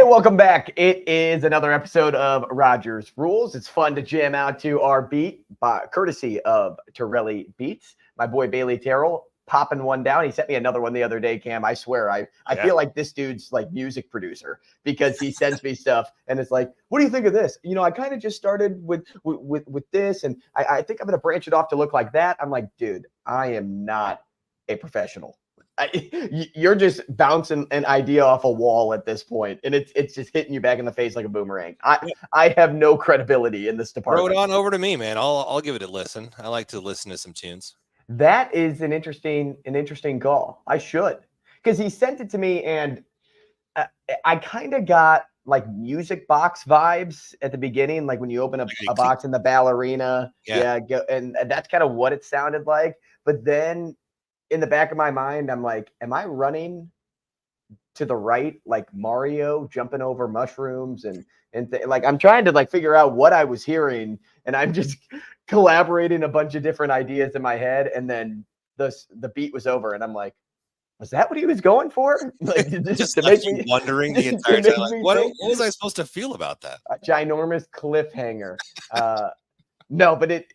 welcome back. It is another episode of Rogers Rulez. It's fun to jam out to our beat, courtesy of Torelli Beats. My boy Bailey Terrell popping one down. He sent me another one the other day, Cam. I swear, I feel like this dude's like music producer because he sends me stuff and it's like, what do you think of this? You know, I kind of just started with this, and I think I'm going to branch it off to look like that. I'm like, dude, I am not a professional. You're just bouncing an idea off a wall at this point, and it's just hitting you back in the face like a boomerang. I have no credibility in this department. Throw it on over to me, man. I'll give it a listen. I like to listen to some tunes. That is an interesting call. I should, because he sent it to me, and I kind of got like music box vibes at the beginning, like when you open a box in the ballerina. And that's kind of what it sounded like. But then in the back of my mind, I'm like, am I running to the right like Mario jumping over mushrooms and like I'm trying to like figure out what I was hearing, and I'm just collaborating a bunch of different ideas in my head, and then the beat was over, and I'm like, was that what he was going for? Like just to make me wondering the entire time. Like, what was I supposed to feel about that? A ginormous cliffhanger. No, but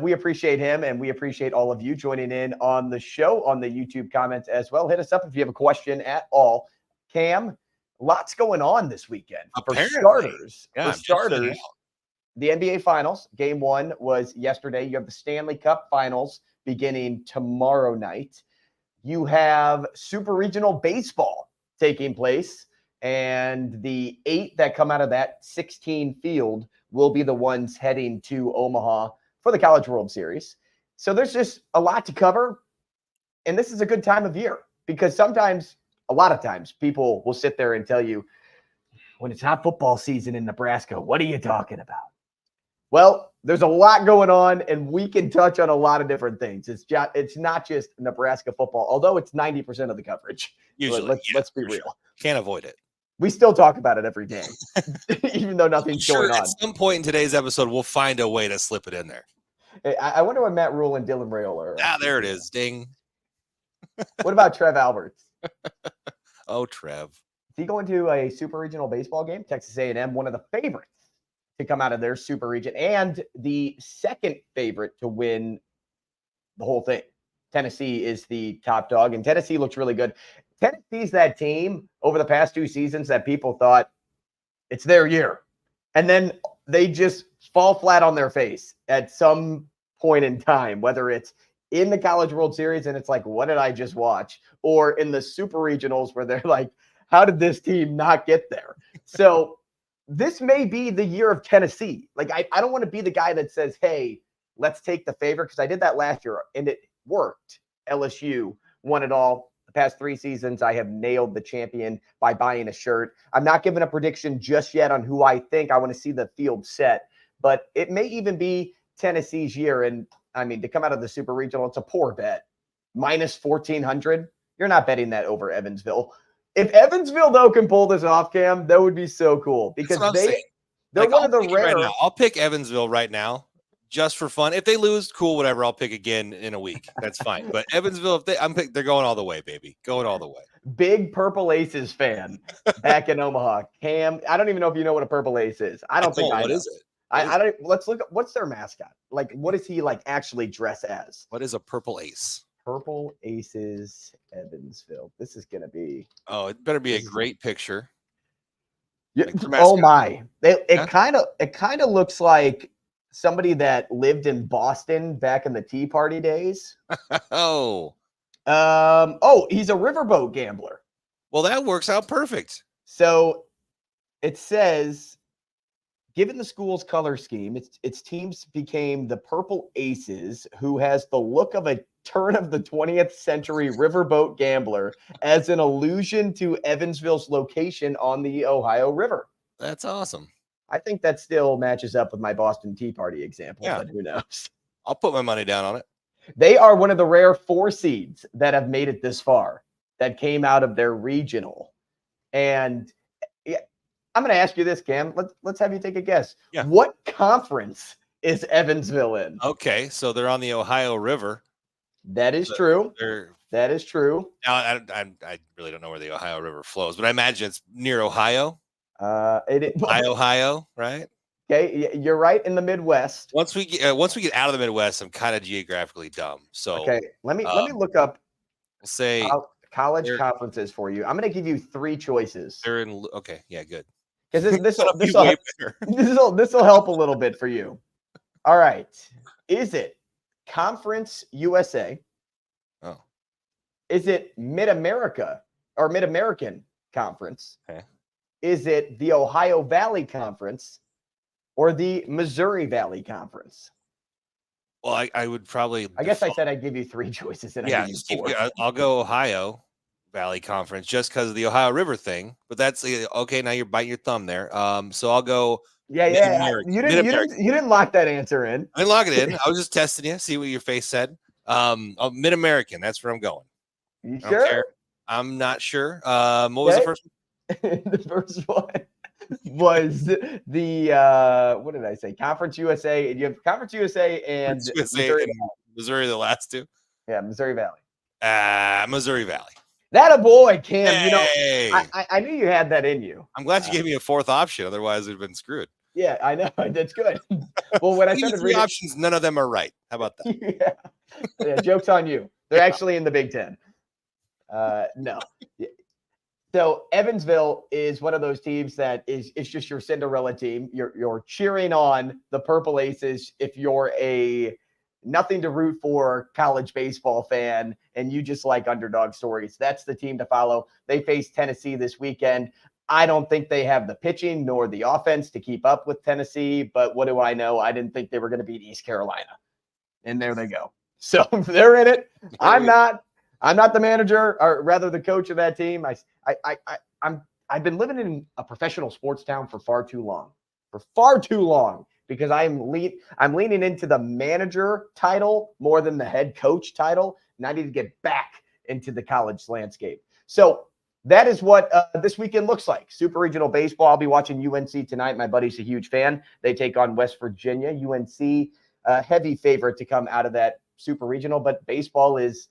we appreciate him, and we appreciate all of you joining in on the show on the YouTube comments as well. Hit us up if you have a question at all. Cam, lots going on this weekend. Apparently. For starters, the NBA Finals, Game 1 was yesterday. You have the Stanley Cup Finals beginning tomorrow night. You have Super Regional Baseball taking place, and the 8 that come out of that 16 field will be the ones heading to Omaha for the College World Series. So there's just a lot to cover. And this is a good time of year because a lot of times, people will sit there and tell you, when it's not football season in Nebraska, what are you talking about? Well, there's a lot going on, and we can touch on a lot of different things. It's not just Nebraska football, although it's 90% of the coverage. Usually, let's be real. Sure. Can't avoid it. We still talk about it every day, even though nothing's going on. At some point in today's episode, we'll find a way to slip it in there. I wonder what Matt Rule and Dylan Rayola are. There it is. Ding. What about Trev Alberts? Oh, Trev. Is he going to a Super Regional Baseball game? Texas A&M, one of the favorites to come out of their Super Region, and the second favorite to win the whole thing. Tennessee is the top dog, and Tennessee looks really good. Tennessee's that team over the past 2 seasons that people thought it's their year. And then they just fall flat on their face at some point in time, whether it's in the College World Series and it's like, what did I just watch? Or in the Super Regionals where they're like, how did this team not get there? So this may be the year of Tennessee. Like, I don't want to be the guy that says, hey, let's take the favorite, because I did that last year and it worked. LSU won it all. Past 3 seasons, I have nailed the champion by buying a shirt. I'm not giving a prediction just yet on who I think. I want to see the field set, but it may even be Tennessee's year. And I mean, to come out of the Super Regional, it's a poor bet. Minus 1,400. You're not betting that over Evansville. If Evansville, though, can pull this off, Cam, that would be so cool, because they're like, one of the rare. Right, I'll pick Evansville right now, just for fun. If they lose, cool, whatever. I'll pick again in a week. That's fine. But Evansville, they're going all the way, baby. Going all the way. Big Purple Aces fan back in Omaha. Cam, I don't even know if you know what a Purple Ace is. I don't think I know. What is it? I don't. Let's look up. What's their mascot? Like, what does he like actually dress as? What is a Purple Ace? Purple Aces Evansville. This is gonna be. Oh, it better be a great picture. Yeah. Oh my! It kind of looks like somebody that lived in Boston back in the Tea Party days. Oh, he's a riverboat gambler. Well, that works out perfect. So it says, given the school's color scheme, its teams became the Purple Aces, who has the look of a turn of the 20th century riverboat gambler as an allusion to Evansville's location on the Ohio River. That's awesome. I think that still matches up with my Boston Tea Party example, but who knows? I'll put my money down on it. They are one of the rare 4 seeds that have made it this far, that came out of their regional. And I'm going to ask you this, Cam. Let's have you take a guess. Yeah. What conference is Evansville in? Okay, so they're on the Ohio River. That is true. That is true. Now, I really don't know where the Ohio River flows, but I imagine it's near Ohio. Ohio, right? Okay, you're right in the Midwest. Once we get out of the Midwest, I'm kind of geographically dumb. So Okay, let me look up we'll say college conferences for you. I'm going to give you 3 choices. they're in. Okay, yeah, good. Because this That'll be way better. this will help a little bit for you. All right, is it Conference USA? Oh, Is it Mid-America or Mid-American Conference? okay. Is it the Ohio Valley Conference or the Missouri Valley Conference? Well, I would probably. I guess I said I'd give you 3 choices, and I give you 4. I'll go Ohio Valley Conference just because of the Ohio River thing. But that's okay. Now you're biting your thumb there. So I'll go. Yeah. You didn't lock that answer in. I didn't lock it in. I was just testing you, see what your face said. Mid American. That's where I'm going. You I don't sure? care. I'm not sure. What was the first one? The first one was the what did I say? Conference USA. You have Conference USA and Missouri, the last 2. Yeah, Missouri Valley. Missouri Valley. That a boy, Cam. Hey. You know, I knew you had that in you. I'm glad you gave me a 4th option. Otherwise, it'd been screwed. Yeah, I know. That's good. Well, when I started 3 options, none of them are right. How about that? Yeah, joke's on you. They're actually in the Big Ten. No. So Evansville is one of those teams that is just your Cinderella team. You're cheering on the Purple Aces if you're a nothing to root for college baseball fan and you just like underdog stories. That's the team to follow. They face Tennessee this weekend. I don't think they have the pitching nor the offense to keep up with Tennessee, but what do I know? I didn't think they were going to beat East Carolina. And there they go. So they're in it. I'm not the manager, or rather the coach of that team. I've been living in a professional sports town for far too long, because I'm leaning into the manager title more than the head coach title, and I need to get back into the college landscape. So that is what this weekend looks like. Super Regional Baseball. I'll be watching UNC tonight. My buddy's a huge fan. They take on West Virginia. UNC, heavy favorite to come out of that Super Regional, but baseball it's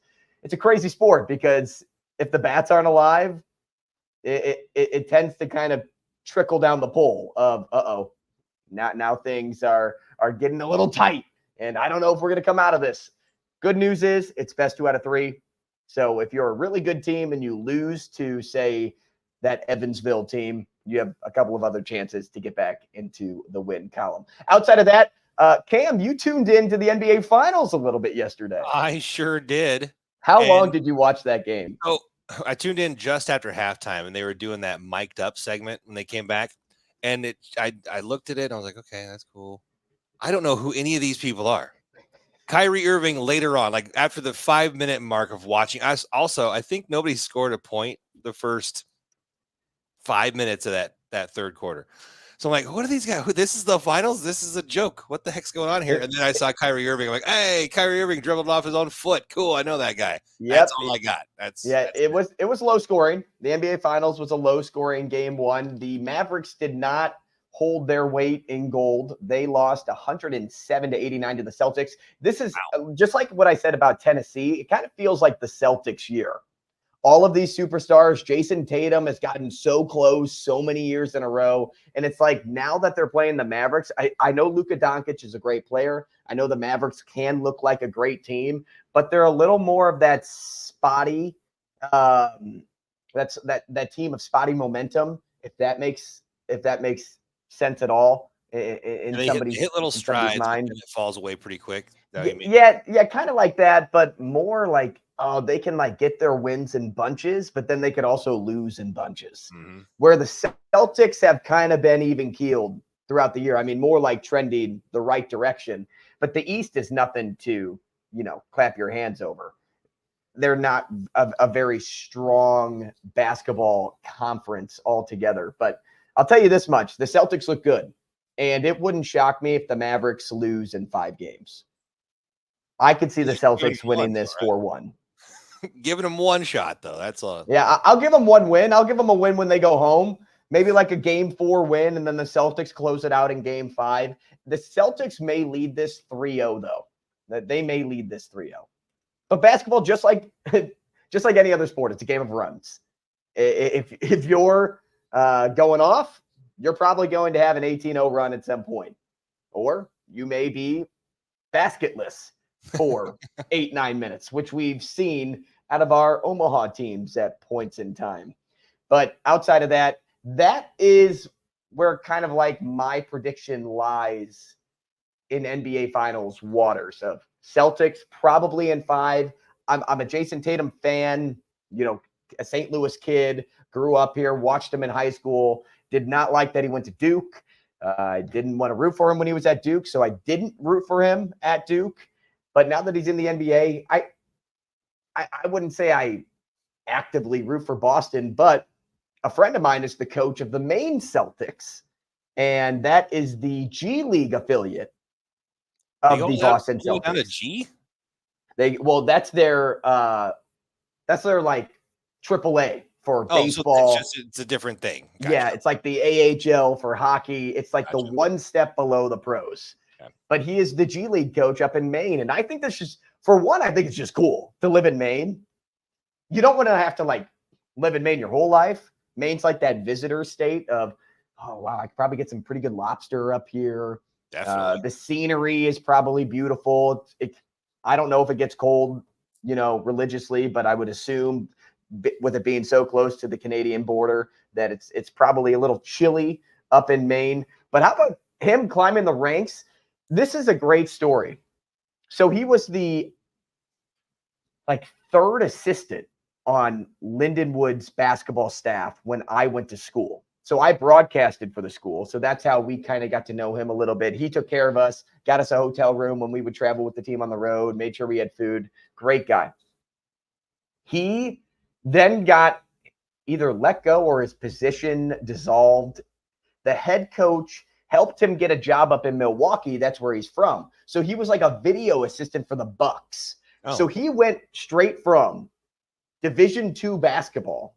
a crazy sport because if the bats aren't alive, it tends to kind of trickle down the pole of, now things are getting a little tight, and I don't know if we're going to come out of this. Good news is it's best 2 out of 3. So if you're a really good team and you lose to, say, that Evansville team, you have a couple of other chances to get back into the win column. Outside of that, Cam, you tuned into the NBA Finals a little bit yesterday. I sure did. How long did you watch that game? Oh, I tuned in just after halftime, and they were doing that mic'd up segment when they came back. And I looked at it, and I was like, okay, that's cool. I don't know who any of these people are. Kyrie Irving later on, like after the 5-minute mark of watching, I think nobody scored a point the first 5 minutes of that third quarter. So I'm like, what are these guys? This is the finals? This is a joke. What the heck's going on here? And then I saw Kyrie Irving. I'm like, hey, Kyrie Irving dribbled off his own foot. Cool. I know that guy. Yep. That's all I got. It was low scoring. The NBA Finals was a low scoring game 1. The Mavericks did not hold their weight in gold. They lost 107-89 to the Celtics. This is just like what I said about Tennessee. It kind of feels like the Celtics year. All of these superstars, Jason Tatum has gotten so close so many years in a row. And it's like now that they're playing the Mavericks, I know Luka Doncic is a great player. I know the Mavericks can look like a great team, but they're a little more of that spotty, that team of spotty momentum, if that makes sense at all. In somebody's hit little strides mind, and it falls away pretty quick. Yeah, kind of like that, but more like, they can like get their wins in bunches, but then they could also lose in bunches. Mm-hmm. Where the Celtics have kind of been even keeled throughout the year. I mean, more like trending the right direction, but the East is nothing to, clap your hands over. They're not a very strong basketball conference altogether, but I'll tell you this much. The Celtics look good, and it wouldn't shock me if the Mavericks lose in 5 games. I could see the Celtics winning this 4-1. Giving them one shot, though. That's all. Yeah, I'll give them one win. I'll give them a win when they go home. Maybe like a game 4 win, and then the Celtics close it out in game 5. The Celtics may lead this 3-0, though. They may lead this 3-0. But basketball, just like any other sport, it's a game of runs. If you're going off, you're probably going to have an 18-0 run at some point. Or you may be basketless for 8-9 minutes, which we've seen out of our Omaha teams at points in time. But outside of that, that is where kind of like my prediction lies in NBA Finals waters of Celtics probably in 5. I'm a Jason Tatum fan, a St. Louis kid, grew up here, watched him in high school, did not like that he went to Duke. I didn't want to root for him when he was at Duke, so I didn't root for him at Duke. But now that he's in the NBA, I wouldn't say I actively root for Boston, but a friend of mine is the coach of the Maine Celtics, and that is the G League affiliate of the Boston Celtics. Down to G? That's their like AAA for baseball. So it's a different thing. Gotcha. Yeah, it's like the AHL for hockey. It's like the one step below the pros. Okay. But he is the G League coach up in Maine, and I think that's just, for one, I think it's just cool to live in Maine. You don't want to have to like live in Maine your whole life. Maine's like that visitor state of, oh wow, I could probably get some pretty good lobster up here. Definitely. The scenery is probably beautiful. I don't know if it gets cold, religiously, but I would assume with it being so close to the Canadian border that it's probably a little chilly up in Maine. But how about him climbing the ranks? This is a great story. So he was the third assistant on Lindenwood's basketball staff when I went to school. So I broadcasted for the school. So that's how we kind of got to know him a little bit. He took care of us, got us a hotel room when we would travel with the team on the road, made sure we had food. Great guy. He then got either let go or his position dissolved. The head coach helped him get a job up in Milwaukee. That's where he's from. So he was like a video assistant for the Bucks. Oh. So he went straight from Division II basketball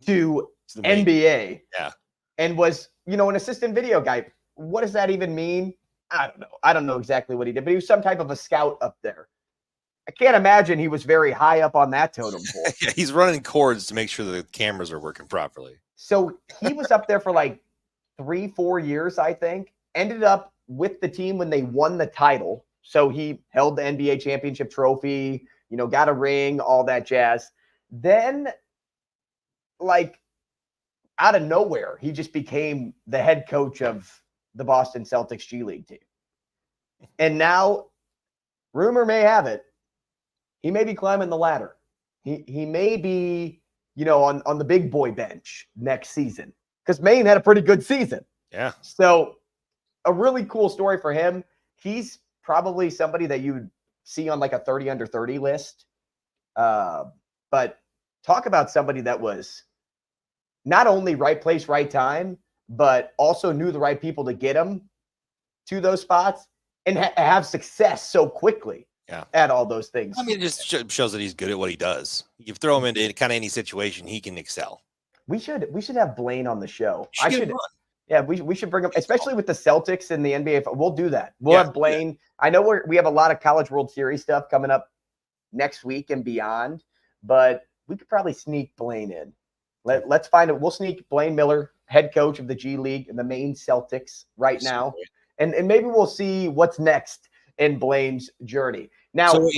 to NBA. Yeah. And was, an assistant video guy. What does that even mean? I don't know. I don't know exactly what he did, but he was some type of a scout up there. I can't imagine he was very high up on that totem pole. Yeah, he's running cords to make sure the cameras are working properly. So he was up there for like 3-4 years, I think. Ended up with the team when they won the title. So he held the NBA championship trophy, got a ring, all that jazz. Then, out of nowhere, he just became the head coach of the Boston Celtics G League team. And now, rumor may have it, he may be climbing the ladder. He may be, on the big boy bench next season, because Maine had a pretty good season. Yeah. So a really cool story for him. He's probably somebody that you would see on like a 30 under 30 list. But talk about somebody that was not only right place, right time, but also knew the right people to get him to those spots and have success so quickly. Yeah. At all those things. I mean, it just shows that he's good at what he does. You throw him into kind of any situation, he can excel. We should have Blaine on the show. Yeah, we should bring him, especially with the Celtics and the NBA. We'll do that. We'll have Blaine. Yeah. I know we have a lot of College World Series stuff coming up next week and beyond, but we could probably sneak Blaine in. Let's find it. We'll sneak Blaine Miller, head coach of the G League and the Maine Celtics right now. And maybe we'll see what's next in Blaine's journey. Now, so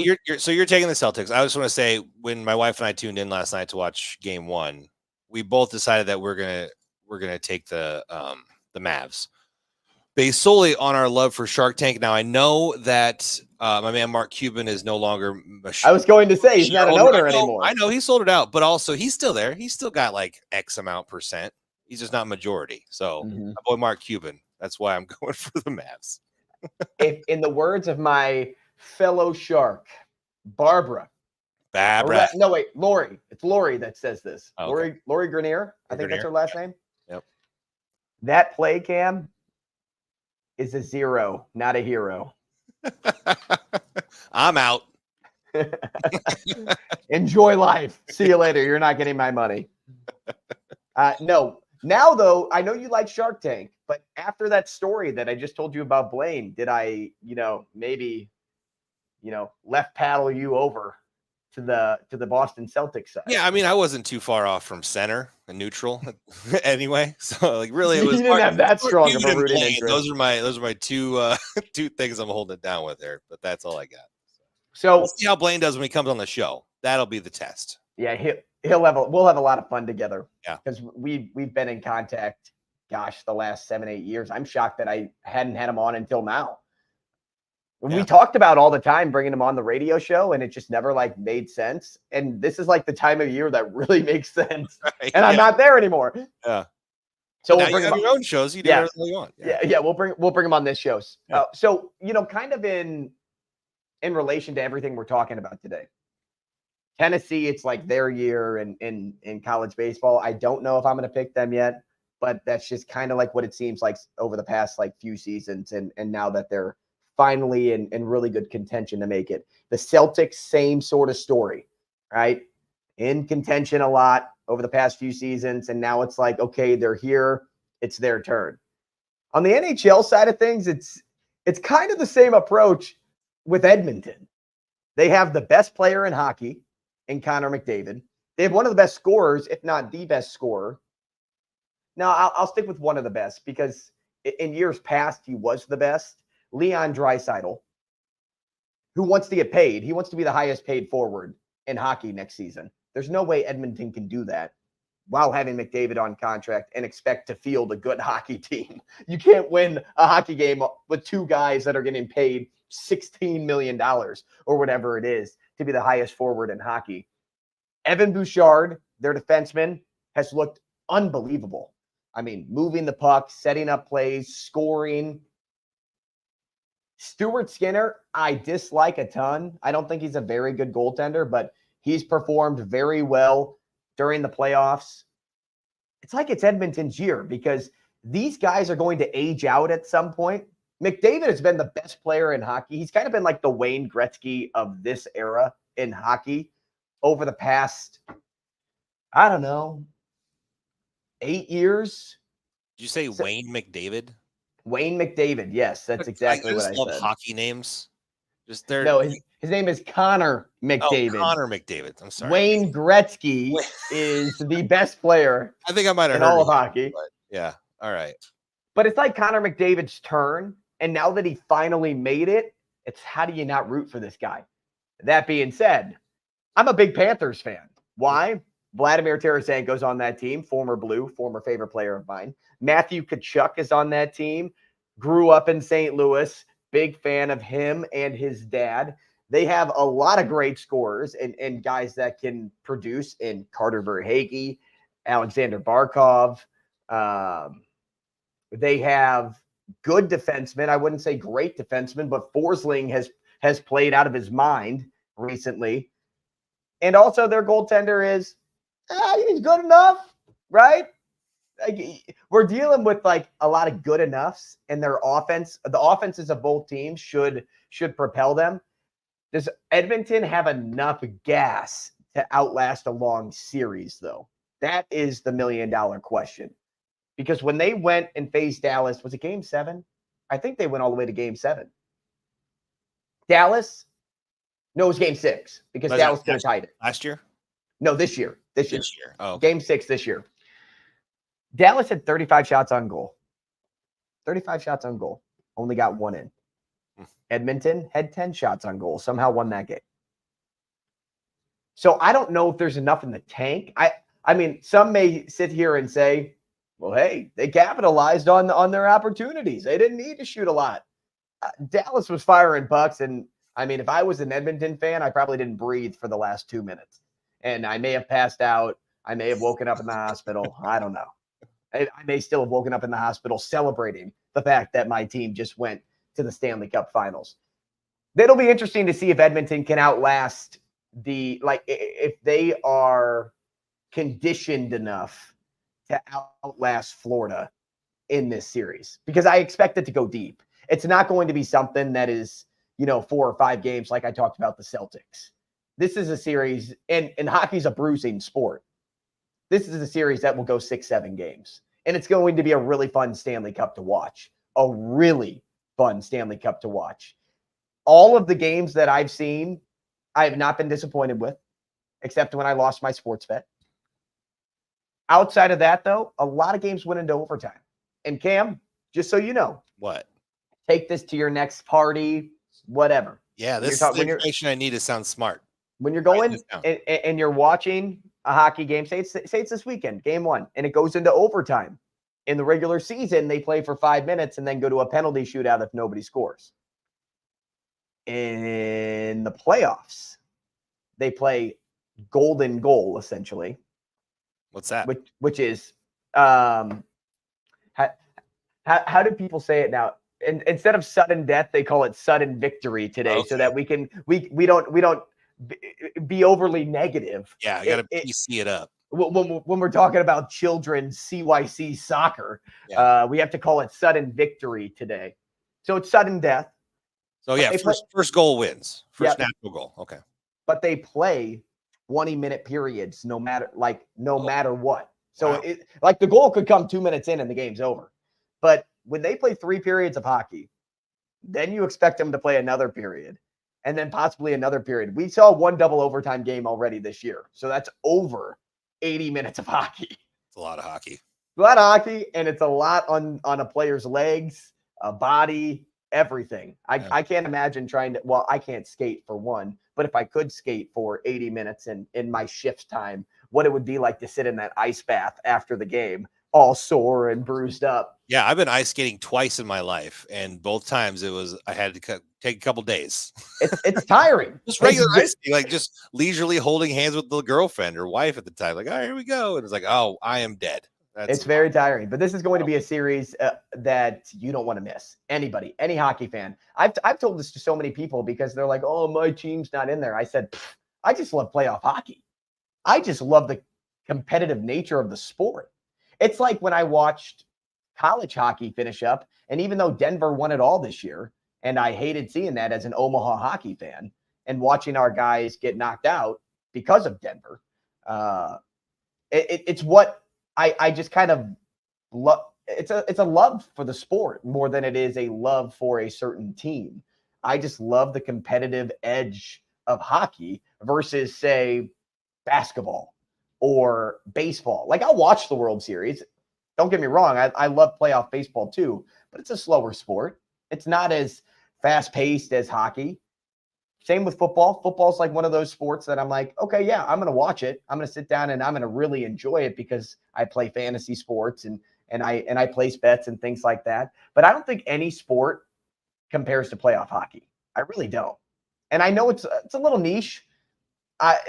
you're taking the Celtics. I just want to say, when my wife and I tuned in last night to watch Game 1, we both decided that we're gonna take the Mavs, based solely on our love for Shark Tank. Now I know that my man Mark Cuban is no longer. I was going to say he's not an owner anymore. I know he sold it out, but also he's still there. He's still got like X amount %. He's just not majority. So my boy Mark Cuban. That's why I'm going for the Mavs. If, in the words of my fellow Shark, Lori. It's Lori that says this. Oh, okay. Lori Grenier. I think that's her last name. Yep. That play cam is a 0, not a hero. I'm out. Enjoy life. See you later. You're not getting my money. No. Now, though, I know you like Shark Tank, but after that story that I just told you about Blaine, did I, maybe, left paddle you over to the Boston Celtics side. Yeah, I mean, I wasn't too far off from center and neutral anyway. So like really it You was didn't have that Mark strong of Cuban a and rooting Blaine. interest. Those are my two two things I'm holding it down with there, but that's all I got. So We'll see how Blaine does when he comes on the show. That'll be the test. yeah, we'll have a lot of fun together. Yeah. Because we've been in contact, gosh, the last 7-8 years. I'm shocked that I hadn't had him on until now. Yeah. We talked about all the time bringing him on the radio show, and it just never like made sense. And this is like the time of year that really makes sense. Right, And I'm not there anymore. Yeah. So now we'll bring you him have on. your own shows. You do Yeah. whatever you want. Yeah, we'll bring him on this show. Yeah. So kind of in relation to everything we're talking about today. Tennessee, it's like their year in college baseball. I don't know if I'm going to pick them yet, but that's just kind of like what it seems like over the past like few seasons. And now that they're finally in really good contention to make it. The Celtics, same sort of story, right? In contention a lot over the past few seasons. And now it's like, okay, they're here. It's their turn. On the NHL side of things, it's kind of the same approach with Edmonton. They have the best player in hockey in Connor McDavid. They have one of the best scorers, if not the best scorer. Now, I'll stick with one of the best because in years past, he was the best. Leon Draisaitl, who wants to get paid. He wants to be the highest paid forward in hockey next season. There's no way Edmonton can do that while having McDavid on contract and expect to field a good hockey team. You can't win a hockey game with two guys that are getting paid $16 million or whatever it is to be the highest forward in hockey. Evan Bouchard, their defenseman, has looked unbelievable. I mean, moving the puck, setting up plays, scoring. Stuart Skinner, I dislike a ton. I don't think he's a very good goaltender, but he's performed very well during the playoffs. It's like it's Edmonton's year because these guys are going to age out at some point. McDavid has been the best player in hockey. He's kind of been like the Wayne Gretzky of this era in hockey over the past, I don't know, 8 years. Did you say Wayne McDavid? Wayne McDavid. Yes, that's exactly what I love said. Hockey names. Just their No, his name is Connor McDavid. Oh, Connor McDavid. I'm sorry. Wayne Gretzky is the best player. I think I might have in heard all of hockey. But yeah. All right. But it's like Connor McDavid's turn. And now that he finally made it, it's how do you not root for this guy? That being said, I'm a big Panthers fan. Why? Vladimir Tarasenko's on that team, former Blue, former favorite player of mine. Matthew Tkachuk is on that team. Grew up in St. Louis. Big fan of him and his dad. They have a lot of great scorers and guys that can produce in Carter Verhaeghe, Alexander Barkov. They have good defensemen. I wouldn't say great defensemen, but Forsling has played out of his mind recently. And also their goaltender is he's good enough, right? Like, we're dealing with like a lot of good enoughs in their offense. The offenses of both teams should propel them. Does Edmonton have enough gas to outlast a long series, though? That is the $1 million question. Because when they went and faced Dallas, was it Game 7? I think they went all the way to Game 7. Dallas? No, it was Game 6 because Dallas could have tied it. Last year? No, this year. This year. Oh, okay. Game 6 this year. Dallas had 35 shots on goal. 35 shots on goal. Only got one in. Edmonton had 10 shots on goal. Somehow won that game. So I don't know if there's enough in the tank. I mean, some may sit here and say, well, hey, they capitalized on their opportunities. They didn't need to shoot a lot. Dallas was firing pucks. And I mean, if I was an Edmonton fan, I probably didn't breathe for the last 2 minutes. And I may have passed out. I may have woken up in the hospital. I don't know. I may still have woken up in the hospital celebrating the fact that my team just went to the Stanley Cup Finals. It'll be interesting to see if Edmonton can outlast if they are conditioned enough to outlast Florida in this series, because I expect it to go deep. It's not going to be something that is, 4 or 5 games like I talked about the Celtics. This is a series, and hockey's a bruising sport. This is a series that will go 6-7 games. And it's going to be a really fun Stanley Cup to watch. A really fun Stanley Cup to watch. All of the games that I've seen I have not been disappointed with, except when I lost my sports bet. Outside of that, though, a lot of games went into overtime. And Cam, just so you know, What? take this to your next party, whatever. Yeah, When you're this is talking, the information I need to sound smart. when you're Write going this down. and you're watching a hockey game, say it's this weekend, game 1, and it goes into overtime. In the regular season, they play for 5 minutes and then go to a penalty shootout if nobody scores. In the playoffs, they play golden goal, essentially. What's that? Which is how do people say it now? Instead of sudden death, they call it sudden victory today, so that we don't be overly negative. Yeah, I got to PC it up. When we're talking about children's CYC soccer, we have to call it sudden victory today. So it's sudden death. So yeah, first goal wins. First natural goal. Okay. But they play 20-minute periods no matter what. So the goal could come 2 minutes in and the game's over. But when they play 3 periods of hockey, then you expect them to play another period and then possibly another period. We saw one double overtime game already this year. So that's over 80 minutes of hockey. It's a lot of hockey. A lot of hockey, and it's a lot on a player's legs, body, everything. I can't imagine I can't skate for one, but if I could skate for 80 minutes in my shift time, what it would be like to sit in that ice bath after the game, all sore and bruised up. Yeah, I've been ice skating twice in my life, and both times I had to take a couple days. It's tiring. Just regular ice skating, like just leisurely holding hands with the girlfriend or wife at the time. Like, all right, here we go. And it's like, oh, I am dead. It's very tiring, but this is going to be a series that you don't want to miss. Anybody, any hockey fan. I've told this to so many people because they're like, oh, my team's not in there. I said, I just love playoff hockey. I just love the competitive nature of the sport. It's like when I watched college hockey finish up, and even though Denver won it all this year, and I hated seeing that as an Omaha hockey fan, and watching our guys get knocked out because of Denver, it's what I just kind of love. It's a love for the sport more than it is a love for a certain team. I just love the competitive edge of hockey versus, say, basketball or baseball. Like, I'll watch the World Series. Don't get me wrong. I love playoff baseball too, but it's a slower sport. It's not as fast-paced as hockey. Same with football. Football's like one of those sports that I'm like, okay, yeah, I'm going to watch it. I'm going to sit down and I'm going to really enjoy it because I play fantasy sports and I place bets and things like that. But I don't think any sport compares to playoff hockey. I really don't. And I know it's a little niche.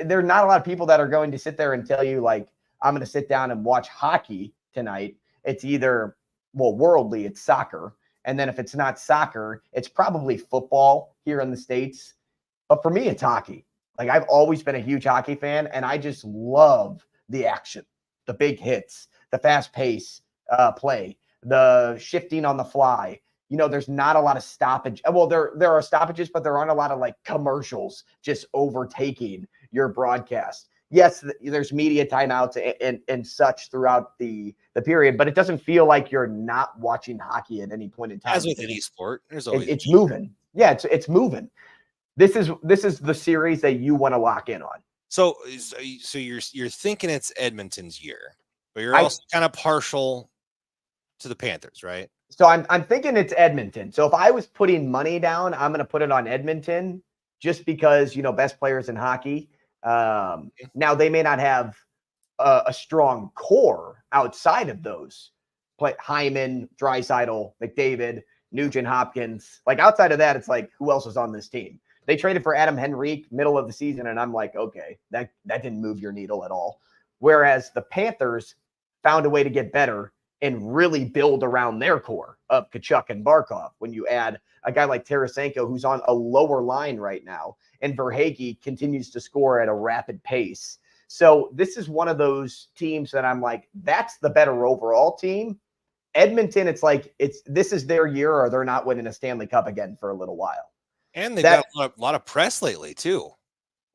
There are not a lot of people that are going to sit there and tell you, like, I'm going to sit down and watch hockey tonight. It's either, worldly, it's soccer. And then if it's not soccer, it's probably football here in the States. But for me, it's hockey. Like, I've always been a huge hockey fan, and I just love the action, the big hits, the fast pace play, the shifting on the fly. You know, there's not a lot of stoppage. Well, there are stoppages, but there aren't a lot of like commercials just overtaking your broadcast. Yes, there's media timeouts and such throughout the period, but it doesn't feel like you're not watching hockey at any point in time. As with any sport, there's always it's moving. Yeah, it's moving. This is the series that you want to lock in on. So you're thinking it's Edmonton's year, but you're also kind of partial to the Panthers, right? So I'm thinking it's Edmonton. So if I was putting money down, I'm going to put it on Edmonton just because, best players in hockey. Now they may not have a strong core outside of those. Play Hyman, Draisaitl, McDavid, Nugent Hopkins. Like, outside of that, it's like, who else is on this team? They traded for Adam Henrique middle of the season, and I'm like, okay, that didn't move your needle at all. Whereas the Panthers found a way to get better and really build around their core of Tkachuk and Barkov. When you add a guy like Tarasenko, who's on a lower line right now, and Verhaeghe continues to score at a rapid pace. So this is one of those teams that I'm like, that's the better overall team. Edmonton, it's like this is their year, or they're not winning a Stanley Cup again for a little while. And they've got a lot of press lately too.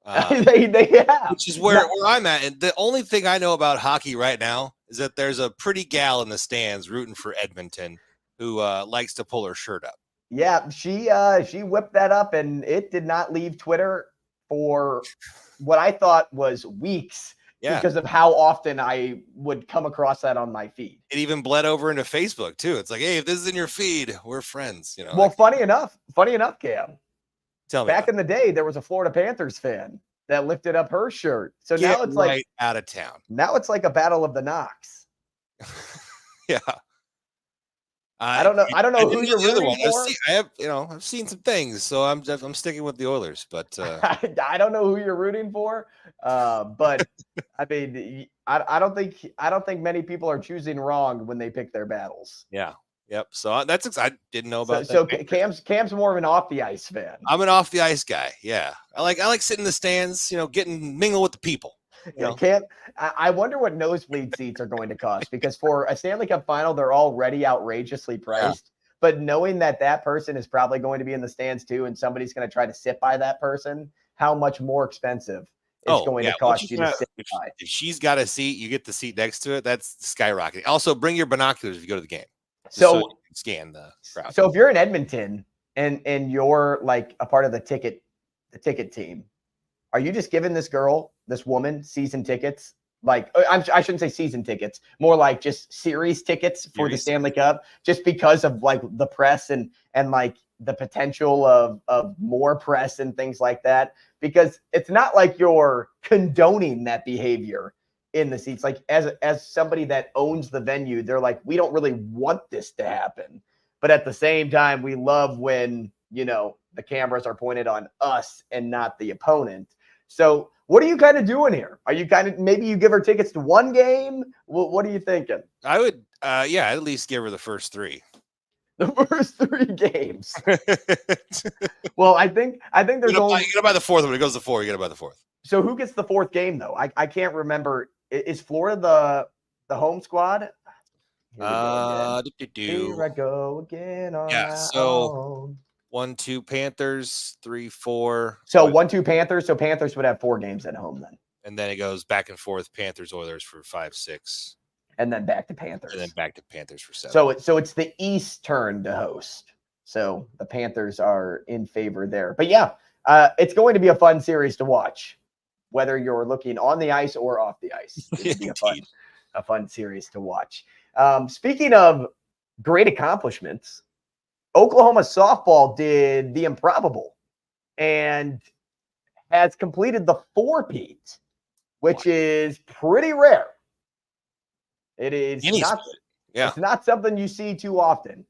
They have. Which is where I'm at. And the only thing I know about hockey right now is that there's a pretty gal in the stands rooting for Edmonton who likes to pull her shirt up. Yeah, she whipped that up, and it did not leave Twitter for what I thought was weeks Yeah. because of how often I would come across that on my feed. It even bled over into Facebook too. It's like, hey, if this is in your feed, we're friends. You know. Well, like, funny enough, Cam, tell me. back in the day, there was a Florida Panthers fan that lifted up her shirt. So Get now it's right like out of town. now it's like a battle of the Knocks. Yeah. I don't know who didn't you're the other rooting one. for. I've seen some things, so I'm sticking with the Oilers. But I don't know who you're rooting for, but I mean, I don't think many people are choosing wrong when they pick their battles. yeah, yep. So I didn't know about So that. Cam's more of an off the ice fan. I'm an off the ice guy. Yeah, I like sitting in the stands. Mingle with the people. I wonder what nosebleed seats are going to cost, because for a Stanley Cup final, they're already outrageously priced. Yeah. But knowing that person is probably going to be in the stands too, and somebody's going to try to sit by that person, how much more expensive it's going to cost you to sit by. If she's got a seat, you get the seat next to it. That's skyrocketing. Also, bring your binoculars if you go to the game. So you can scan the crowd. So if you're in Edmonton and you're like a part of the ticket team, are you just giving this woman season tickets? Like, I shouldn't say season tickets, more like just series tickets for the Stanley Cup, just because of like the press and like the potential of more press and things like that. Because it's not like you're condoning that behavior in the seats. Like as somebody that owns the venue, they're like, we don't really want this to happen. But at the same time, we love when, the cameras are pointed on us and not the opponent. So what are you kind of doing here? Are you maybe you give her tickets to one game? What are you thinking? I would, at least give her the first three. The first 3 games. Well, I think there's only. You gotta buy the fourth when it goes to 4. You gotta buy the fourth. So who gets the 4th game though? I can't remember. Is Florida the home squad? Here I go again. So 1-2 Panthers, 3-4. So 1-2 Panthers. So Panthers would have 4 games at home then. And then it goes back and forth. Panthers, Oilers for 5-6. And then back to Panthers. And then back to Panthers for 7. So it's the East turn to host. So the Panthers are in favor there. But yeah, it's going to be a fun series to watch, whether you're looking on the ice or off the ice. It'll be a fun series to watch. Speaking of great accomplishments, Oklahoma softball did the improbable and has completed the 4-peat, which is pretty rare. It is It's not something you see too often.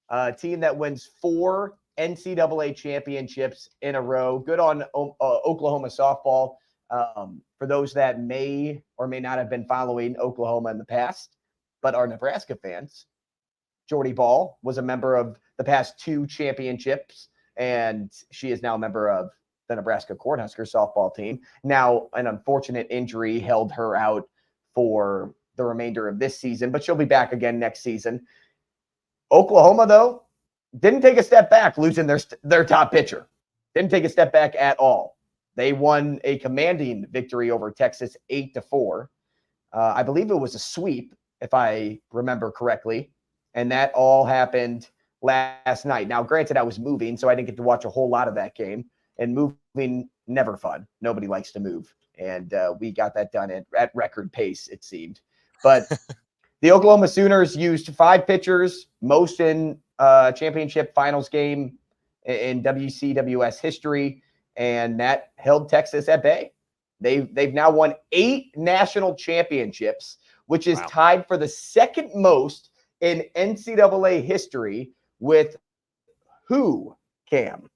A team that wins 4 NCAA championships in a row. Good on Oklahoma softball. For those that may or may not have been following Oklahoma in the past, but are Nebraska fans, Jordy Ball was a member of the past 2 championships, and she is now a member of the Nebraska Cornhuskers softball team. Now, an unfortunate injury held her out for the remainder of this season, but she'll be back again next season. Oklahoma, though, didn't take a step back, losing their top pitcher. Didn't take a step back at all. They won a commanding victory over Texas 8-4. I believe it was a sweep, if I remember correctly. And that all happened last night. Now, granted, I was moving, so I didn't get to watch a whole lot of that game. And moving, never fun. Nobody likes to move. And we got that done at record pace, it seemed. But the Oklahoma Sooners used 5 pitchers, most in championship finals game in WCWS history, and that held Texas at bay. They've now won 8 national championships, which is tied for the second most in NCAA history with who, Cam?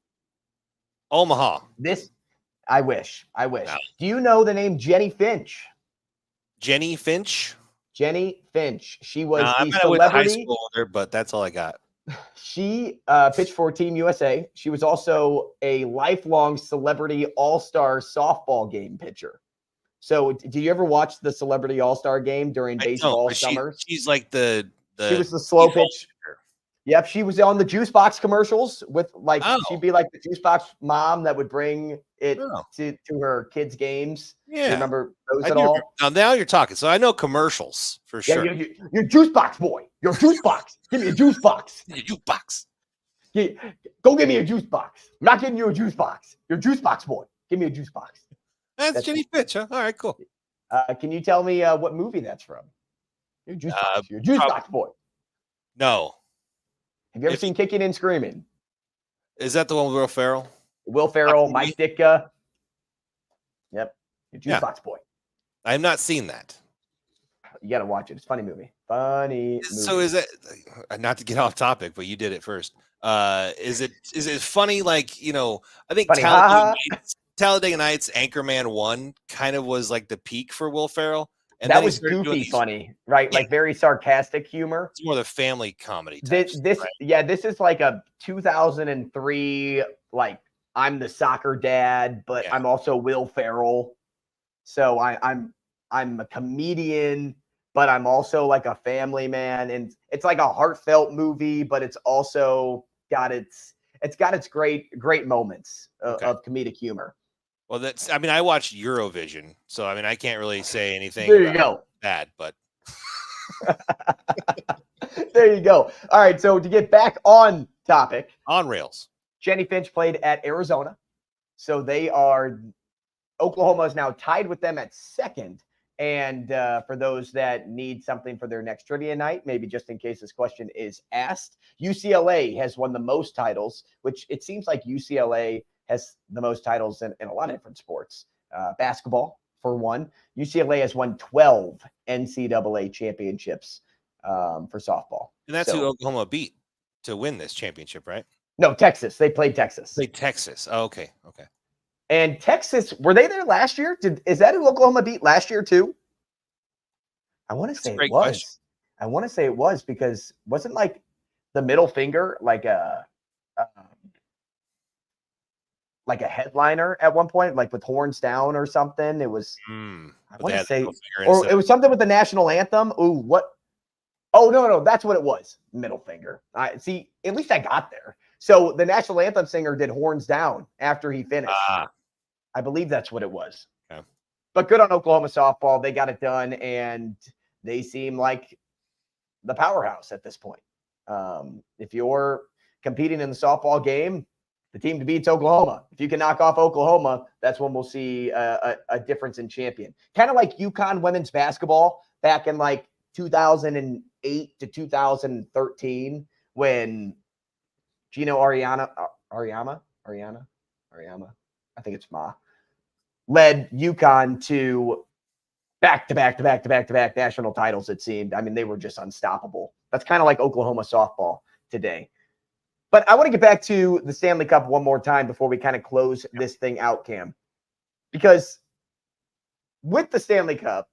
Omaha. I wish. No. Do you know the name Jenny Finch? Jenny Finch? Jenny Finch. She was the celebrity. I went to high school with her, but that's all I got. She pitched for Team USA. She was also a lifelong celebrity all-star softball game pitcher. So do you ever watch the celebrity all-star game during baseball summers? She's like she was the slow pitch. Yep, she was on the juice box commercials with she'd be like the juice box mom that would bring it to her kids' games. Yeah, you remember those at all? Now you're talking. So I know commercials for sure. Yeah, you're juice box boy. You're juice box. Give me a juice box. Your juice box. Yeah, go give me a juice box. I'm not getting you a juice box. You're juice box boy. Give me a juice box. That's Jenny Fitch, huh? All right, cool. Can you tell me what movie that's from? You're a juice box. You're a juice box boy. No. Have you ever seen Kicking and Screaming? Is that the one with Will Ferrell? Will Ferrell, Mike Ditka. Yep. You're a juice box boy. I have not seen that. You got to watch it. It's a funny movie. Funny movie. So is it, not to get off topic, but you did it first. Is it funny? Like, you know, I think Talladega Nights Anchorman 1 kind of was like the peak for Will Ferrell. And that was goofy funny, right? Yeah. Like very sarcastic humor. It's more the family comedy type this is like a 2003, like I'm the soccer dad, but I'm also Will Ferrell. So I'm a comedian, but I'm also like a family man. And it's like a heartfelt movie, but it's also got its great moments of comedic humor. Well, I watched Eurovision, so I can't really say anything. There you go. Bad, but there you go. All right, so to get back on topic, on rails, Jenny Finch played at Arizona, so Oklahoma is now tied with them at second. And for those that need something for their next trivia night, maybe just in case this question is asked, UCLA has won the most titles, which it seems like UCLA has the most titles in a lot of different sports. Basketball, for one. UCLA has won 12 NCAA championships for softball. And that's who Oklahoma beat to win this championship, right? No, Texas. They played Texas. Oh, okay. Okay. And Texas, were they there last year? Is that who Oklahoma beat last year too? I want to say it was. Question. I want to say it was because wasn't like the middle finger like a headliner at one point, like with horns down or something. It was, I want to say, or it was something with the national anthem. Ooh, what? Oh, no, that's what it was. Middle finger. See, at least I got there. So the national anthem singer did horns down after he finished. I believe that's what it was. Okay. But good on Oklahoma softball. They got it done, and they seem like the powerhouse at this point. If you're competing in the softball game, the team to beat's Oklahoma. If you can knock off Oklahoma, that's when we'll see a difference in champion. Kind of like UConn women's basketball back in like 2008 to 2013 when Gino Ariama, I think it's Ma, led UConn to back-to-back national titles, it seemed. I mean, they were just unstoppable. That's kind of like Oklahoma softball today. But I want to get back to the Stanley Cup one more time before we kind of close this thing out, Cam. Because with the Stanley Cup,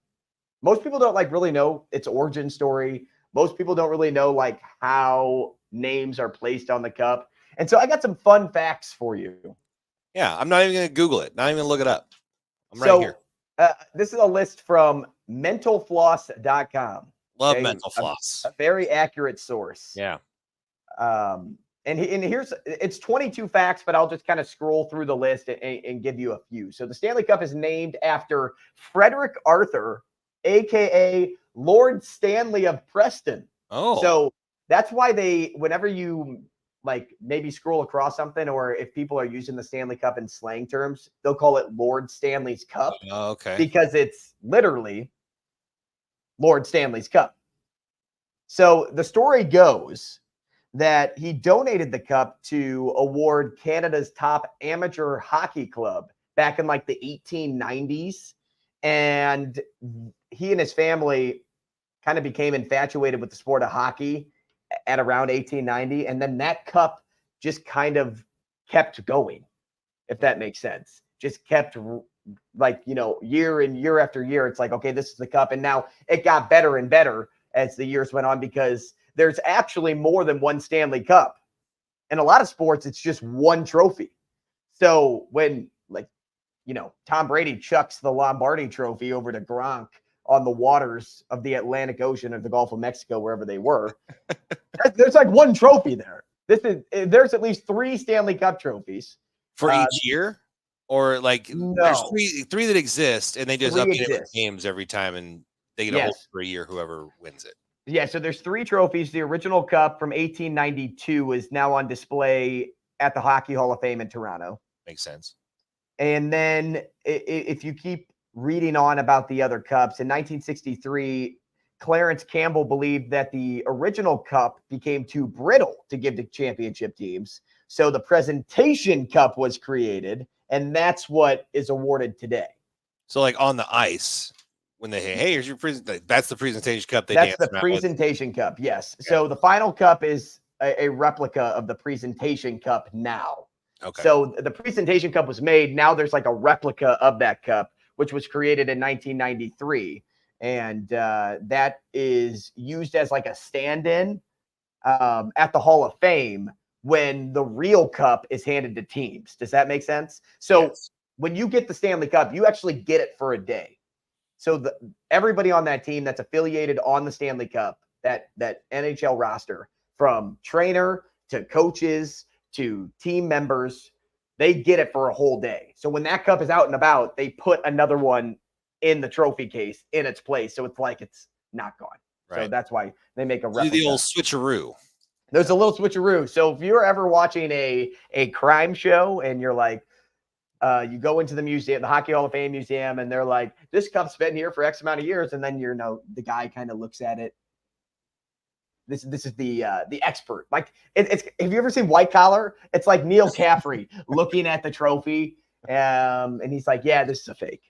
most people don't really know its origin story. Most people don't really know how names are placed on the cup. And so I got some fun facts for you. Yeah, I'm not even going to Google it. Not even going to look it up. I'm right here. This is a list from mentalfloss.com. Love Mental Floss. A very accurate source. Yeah. And here's, it's 22 facts, but I'll just kind of scroll through the list and give you a few. So the Stanley Cup is named after Frederick Arthur, a.k.a. Lord Stanley of Preston. Oh. So that's why whenever you maybe scroll across something, or if people are using the Stanley Cup in slang terms, they'll call it Lord Stanley's Cup. Oh, okay. Because it's literally Lord Stanley's Cup. So the story goes that he donated the cup to award Canada's top amateur hockey club back in the 1890s. And he and his family kind of became infatuated with the sport of hockey at around 1890. And then that cup just kind of kept going, if that makes sense. Just kept year and year after year. It's okay, this is the cup. And now it got better and better as the years went on, because there's actually more than one Stanley Cup. In a lot of sports, it's just one trophy. So when Tom Brady chucks the Lombardi trophy over to Gronk on the waters of the Atlantic Ocean or the Gulf of Mexico, wherever they were, there's one trophy there. There's at least 3 Stanley Cup trophies for each year, or no. There's three that exist, and they just update it with games every time, and they get a hold for a year, whoever wins it. Yeah, so there's 3 trophies. The original cup from 1892 is now on display at the Hockey Hall of Fame in Toronto. Makes sense. And then if you keep reading on about the other cups, in 1963, Clarence Campbell believed that the original cup became too brittle to give to championship teams. So the presentation cup was created, and that's what is awarded today. So like on the ice, when they hey, here's your that's the presentation cup. That's the presentation cup. Yes. Okay. So the final cup is a replica of the presentation cup now. Okay. So the presentation cup was made. Now there's like a replica of that cup, which was created in 1993. And that is used as like a stand-in at the Hall of Fame when the real cup is handed to teams. Does that make sense? So when you get the Stanley Cup, you actually get it for a day. So everybody on that team that's affiliated on the Stanley Cup, that NHL roster, from trainer to coaches to team members, they get it for a whole day. So when that cup is out and about, they put another one in the trophy case in its place. So it's like it's not gone. Right. So that's why they make a replica. Do the old switcheroo. There's a little switcheroo. So if you're ever watching a crime show and you're like, you go into the museum, the Hockey Hall of Fame museum, and they're like, this cup's been here for X amount of years. And then the guy kind of looks at it. This is the expert. Like it's have you ever seen White Collar? It's like Neil Caffrey looking at the trophy, and he's like, yeah, this is a fake.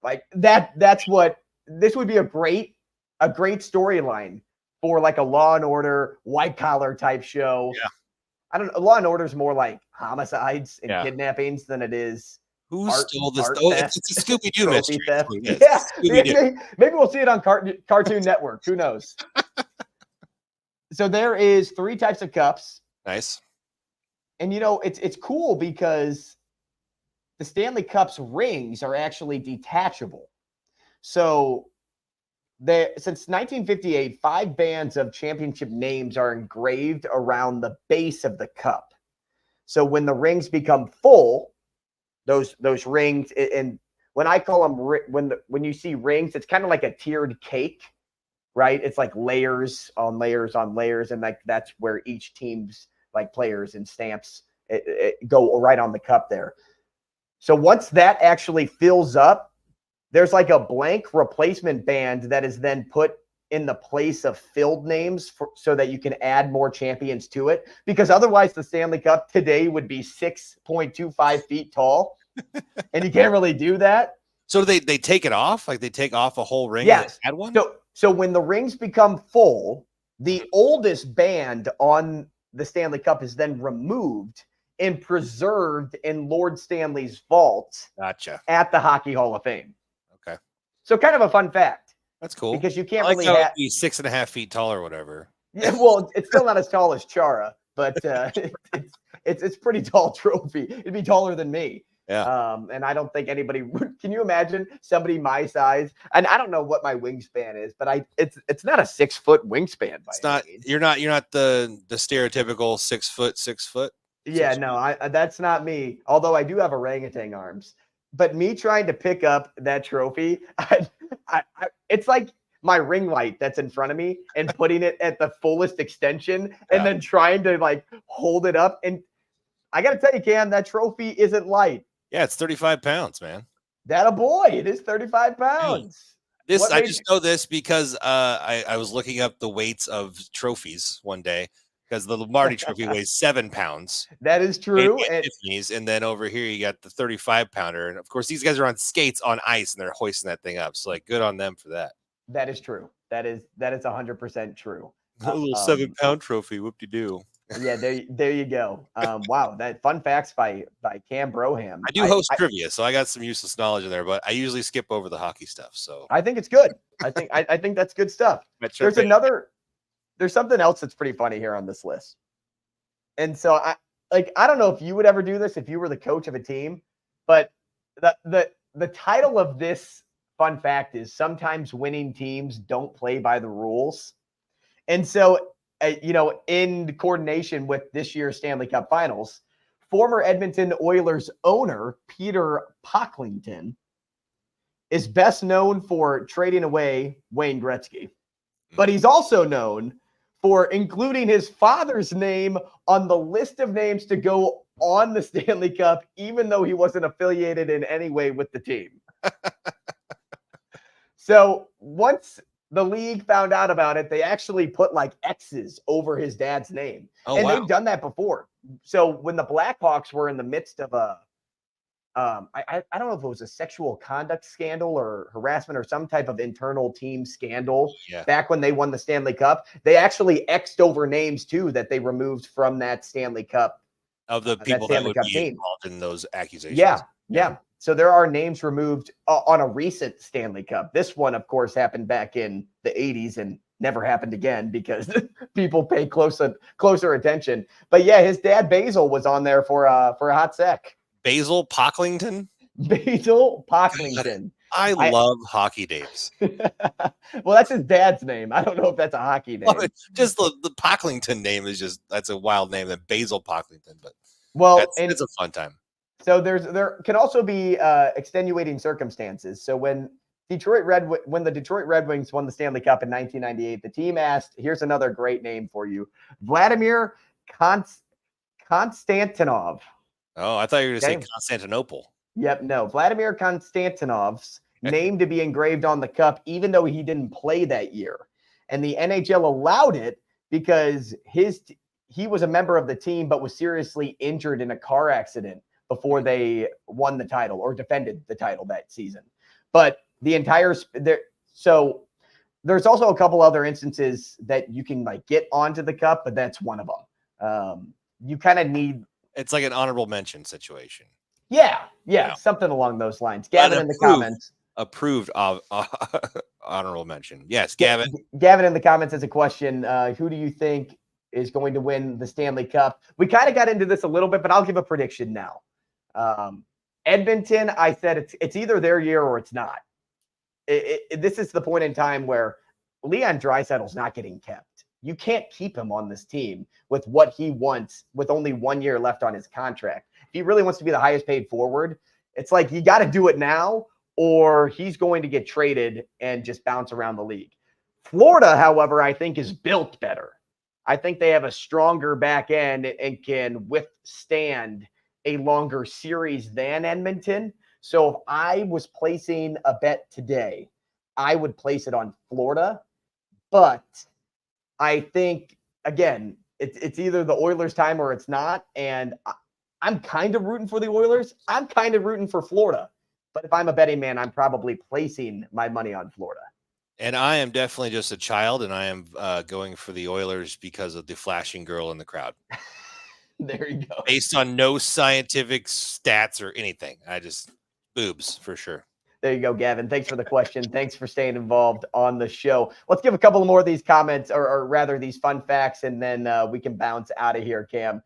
Like that's what this would be a great storyline for, like a Law and Order White Collar type show. Yeah. I don't know. Law and Order is more like homicides and kidnappings than it is. Who stole this? It's a Scooby-Doo mystery. Yeah, maybe we'll see it on Cartoon Network. Who knows? So there is 3 types of cups. Nice. And it's cool because the Stanley Cup's rings are actually detachable. So since 1958, 5 bands of championship names are engraved around the base of the cup. So when the rings become full, those rings, and when I call them, when you see rings, it's kind of like a tiered cake, right? It's like layers on layers on layers, and like that's where each team's like players and stamps it go right on the cup there. So once that actually fills up, there's like a blank replacement band that is then put in the place of filled names so that you can add more champions to it. Because otherwise the Stanley Cup today would be 6.25 feet tall. And you can't really do that. So they take it off? Like they take off a whole ring? Yes. And add one? So when the rings become full, the oldest band on the Stanley Cup is then removed and preserved in Lord Stanley's vault. Gotcha. At the Hockey Hall of Fame. Okay. So kind of a fun fact. That's cool. Because you can't really be 6.5 feet tall or whatever. Yeah, well, it's still not as tall as Chara, but it's pretty tall trophy. It'd be taller than me. Yeah. And I don't think anybody would. Can you imagine somebody my size? And I don't know what my wingspan is, but it's not a 6 foot wingspan. It's not. You're not the stereotypical 6 foot, 6 foot. Yeah, no, that's not me. Although I do have orangutan arms. But me trying to pick up that trophy, it's like my ring light that's in front of me and putting it at the fullest extension and then trying to like hold it up. And I got to tell you, Cam, that trophy isn't light. Yeah, it's 35 pounds, man. That a boy. It is 35 pounds. I just know this because I was looking up the weights of trophies one day. Because the Lombardi trophy weighs 7 pounds. That is true. And then over here you got the 35 pounder. And of course, these guys are on skates on ice and they're hoisting that thing up. So like good on them for that. That is true. That is 100% true. A little 7-pound trophy. Whoop-de-doo. Yeah, there you go. Wow, that fun facts by Kahm Broham. I do host trivia, so I got some useless knowledge in there, but I usually skip over the hockey stuff. So I think it's good. I think that's good stuff. There's something else that's pretty funny here on this list. And so I don't know if you would ever do this if you were the coach of a team, but the title of this fun fact is sometimes winning teams don't play by the rules. And so, in coordination with this year's Stanley Cup Finals, former Edmonton Oilers owner Peter Pocklington is best known for trading away Wayne Gretzky. But he's also known for including his father's name on the list of names to go on the Stanley Cup, even though he wasn't affiliated in any way with the team. So once the league found out about it, they actually put like X's over his dad's name. Oh, And wow. they've done that before. So when the Blackhawks were in the midst of I don't know if it was a sexual conduct scandal or harassment or some type of internal team scandal back when they won the Stanley Cup, they actually X'd over names too that they removed from that Stanley Cup. Of the people that would be involved in those accusations. Yeah. So there are names removed on a recent Stanley Cup. This one, of course, happened back in the 80s and never happened again because people pay closer attention. But yeah, his dad Basil was on there for a hot sec. Basil Pocklington? Basil Pocklington. I love hockey names. Well, that's his dad's name. I don't know if that's a hockey name. Well, just the Pocklington name is that's a wild name, than Basil Pocklington. But it's a fun time. So there can also be extenuating circumstances. So when the Detroit Red Wings won the Stanley Cup in 1998, the team asked, here's another great name for you, Vladimir Konstantinov. Oh, I thought you were going to say Constantinople. Yep, no. Vladimir Konstantinov's name to be engraved on the cup, even though he didn't play that year. And the NHL allowed it because he was a member of the team, but was seriously injured in a car accident before they won the title or defended the title that season. But so there's also a couple other instances that you can like get onto the cup, but that's one of them. You kind of need. It's like an honorable mention situation. Yeah, something along those lines. Gavin in the comments. Approved of honorable mention. Yes, Gavin. Gavin in the comments has a question. Who do you think is going to win the Stanley Cup? We kind of got into this a little bit, but I'll give a prediction now. Edmonton, I said it's either their year or it's not. This is the point in time where Leon Draisaitl's not getting kept. You can't keep him on this team with what he wants with only 1 year left on his contract. If he really wants to be the highest paid forward, it's like you got to do it now or he's going to get traded and just bounce around the league. Florida, however, I think is built better. I think they have a stronger back end and can withstand a longer series than Edmonton. So if I was placing a bet today, I would place it on Florida. But I think, again, it's either the Oilers' time or it's not. And I'm kind of rooting for the Oilers. I'm kind of rooting for Florida. But if I'm a betting man, I'm probably placing my money on Florida. And I am definitely just a child, and I am going for the Oilers because of the flashing girl in the crowd. There you go. Based on no scientific stats or anything. Boobs for sure. There you go, Gavin. Thanks for the question. Thanks for staying involved on the show. Let's give a couple more of these comments or rather these fun facts, and then we can bounce out of here, Cam.